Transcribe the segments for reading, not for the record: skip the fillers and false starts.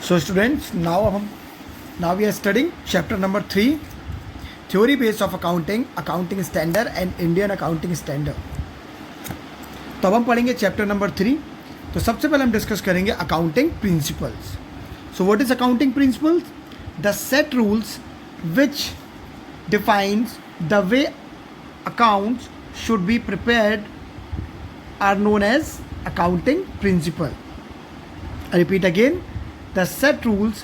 So students, now we are studying chapter number 3, theory base of accounting, accounting standard and Indian accounting standard. तो अब हम पढ़ेंगे chapter number 3. तो सबसे पहले हम डिस्कस करेंगे accounting principles. So what is accounting principles? The set rules which defines the way accounts should be prepared are known as accounting principle. I repeat again, the set rules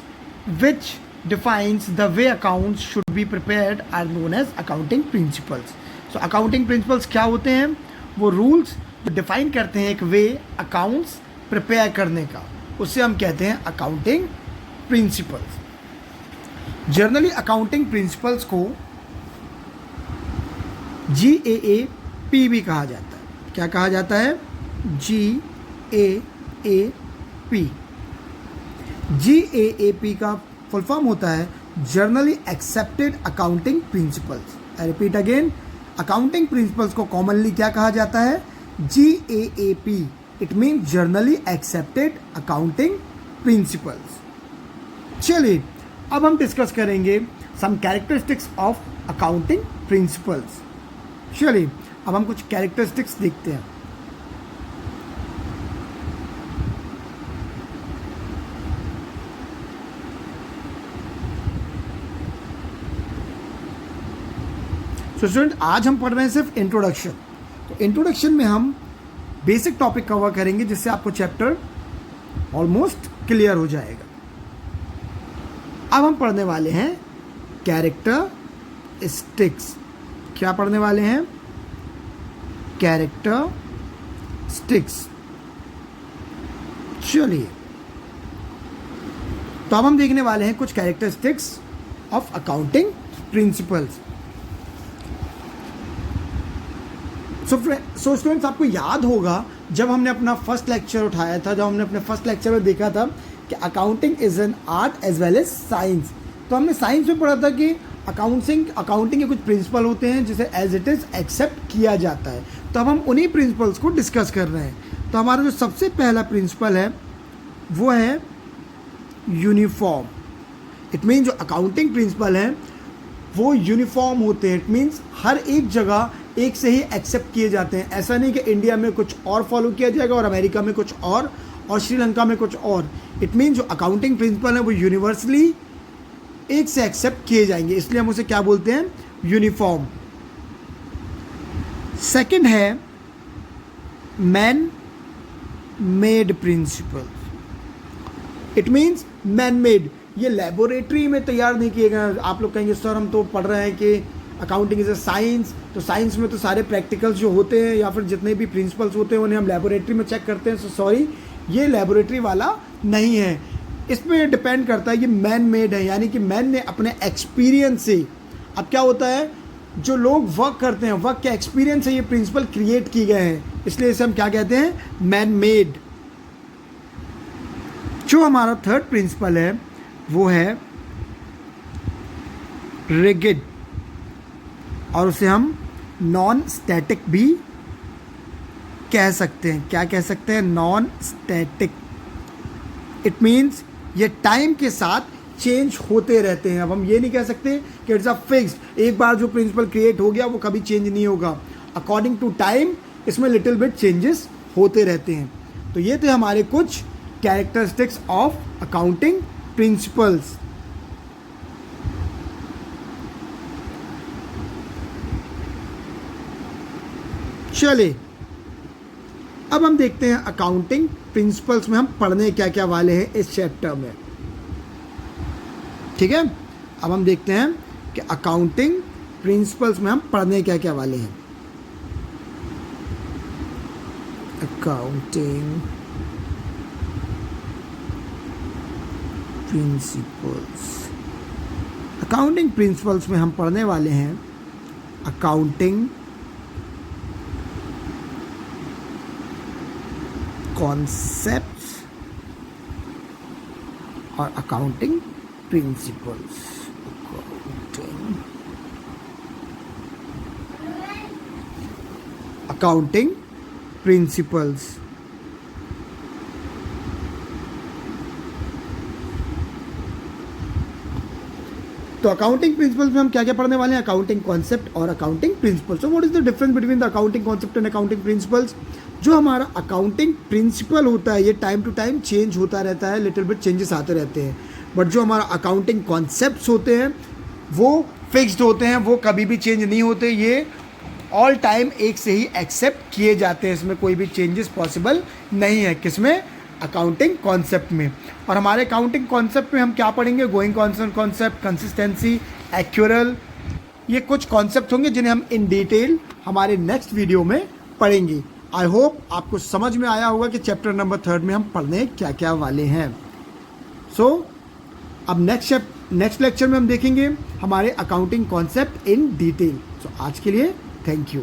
which defines the way accounts should be prepared are known as accounting principles. So accounting principles क्या होते हैं? वो rules जो define करते हैं एक वे accounts prepare करने का, उससे हम कहते हैं accounting principles. Generally accounting principles को GAAP भी कहा जाता है. क्या कहा जाता है? GAAP. GAAP का फुल फॉर्म होता है generally accepted accounting principles. I repeat again, accounting principles को कॉमनली क्या कहा जाता है? GAAP. It mean generally accepted accounting principles. चलिए अब हम डिस्कस करेंगे some characteristics of accounting principles. चलिए अब हम कुछ कैरेक्टरिस्टिक्स देखते हैं. तो स्टूडेंट आज हम पढ़ रहे हैं सिर्फ इंट्रोडक्शन. तो इंट्रोडक्शन में हम बेसिक टॉपिक कवर करेंगे जिससे आपको चैप्टर ऑलमोस्ट क्लियर हो जाएगा. अब हम पढ़ने वाले हैं कैरेक्टरिस्टिक्स. क्या पढ़ने वाले हैं? कैरेक्टरिस्टिक्स. चलिए तो अब हम देखने वाले हैं कुछ characteristics of accounting principles. So students, आपको याद होगा जब हमने अपना फर्स्ट लेक्चर उठाया था, जब हमने अपने फर्स्ट लेक्चर में देखा था कि accounting is an art as well as science. तो हमने साइंस में पढ़ा था कि अकाउंटिंग के कुछ प्रिंसिपल होते हैं जिसे एज इट इज़ एक्सेप्ट किया जाता है. तो अब हम उन्हीं प्रिंसिपल्स को डिस्कस कर रहे हैं. तो हमारा जो सबसे पहला प्रिंसिपल है वो है यूनिफॉर्म. इट मीन जो अकाउंटिंग प्रिंसिपल हैं वो यूनिफॉर्म होते हैं. इट मीन्स हर एक जगह एक से ही एक्सेप्ट किए जाते हैं. ऐसा नहीं कि इंडिया में कुछ और फॉलो किया जाएगा और अमेरिका में कुछ और श्रीलंका में कुछ और. इट मीन जो अकाउंटिंग प्रिंसिपल है वो यूनिवर्सली एक से एक्सेप्ट किए जाएंगे, इसलिए हम उसे क्या बोलते हैं? यूनिफॉर्म. सेकंड है man made principle. It means man made. ये लेबोरेटरी में तैयार नहीं किए गए. आप लोग कहेंगे सर हम तो पढ़ रहे हैं कि अकाउंटिंग इज अ साइंस, तो साइंस में तो सारे प्रैक्टिकल्स जो होते हैं या फिर जितने भी प्रिंसिपल्स होते हैं उन्हें हम लेबोरेटरी में चेक करते हैं. सो सॉरी, ये लेबोरेटरी वाला नहीं है. इस पर डिपेंड करता है, ये मैन मेड है, यानी कि मैन ने अपने एक्सपीरियंस से. अब क्या होता है, जो लोग वर्क करते हैं वर्क के एक्सपीरियंस से ये प्रिंसिपल क्रिएट किए गए हैं, इसलिए इसे हम क्या कहते हैं? Man made. जो हमारा थर्ड प्रिंसिपल है वो है रिगिड, और उसे हम नॉन स्टैटिक भी कह सकते हैं. क्या कह सकते हैं? Non static. इट मीन्स ये टाइम के साथ चेंज होते रहते हैं. अब हम ये नहीं कह सकते कि इट्स अ फिक्स्ड, एक बार जो प्रिंसिपल क्रिएट हो गया वो कभी चेंज नहीं होगा. अकॉर्डिंग टू टाइम इसमें लिटिल बिट चेंजेस होते रहते हैं. तो ये थे हमारे कुछ कैरेक्टरिस्टिक्स ऑफ अकाउंटिंग प्रिंसिपल्स. चलिए अब हम देखते हैं अकाउंटिंग प्रिंसिपल्स में हम पढ़ने क्या क्या वाले हैं इस चैप्टर में. ठीक है, अब हम देखते हैं कि अकाउंटिंग प्रिंसिपल्स में हम पढ़ने क्या क्या वाले हैं. Accounting principles. अकाउंटिंग प्रिंसिपल्स में हम पढ़ने वाले हैं अकाउंटिंग कॉन्सेप्ट्स और अकाउंटिंग प्रिंसिपल्स. Accounting principles. तो अकाउंटिंग प्रिंसिपल्स में हम क्या क्या पढ़ने वाले हैं, अकाउंटिंग कॉन्सेप्ट और accounting principles. So what is the difference between the accounting concept and accounting principles. जो हमारा अकाउंटिंग प्रिंसिपल होता है ये टाइम टू टाइम चेंज होता रहता है, लिटिल बिट चेंजेस आते रहते हैं, बट जो हमारा अकाउंटिंग कॉन्सेप्ट्स होते हैं वो फिक्स्ड होते हैं, वो कभी भी चेंज नहीं होते, ये ऑल टाइम एक से ही एक्सेप्ट किए जाते हैं, इसमें कोई भी चेंजेस पॉसिबल नहीं है। किसमें, अकाउंटिंग कॉन्सेप्ट में। और हमारे अकाउंटिंग कॉन्सेप्ट में हम क्या पढ़ेंगे, going concern concept, consistency, accrual, ये कुछ कॉन्सेप्ट होंगे जिन्हें हम इन डिटेल हमारे नेक्स्ट वीडियो में पढ़ेंगे। आई होप आपको समझ में आया होगा कि चैप्टर नंबर 3 में हम पढ़ने क्या क्या वाले हैं। सो अब नेक्स्ट लेक्चर में हम देखेंगे हमारे अकाउंटिंग कॉन्सेप्ट इन डिटेल। सो आज के लिए थैंक यू।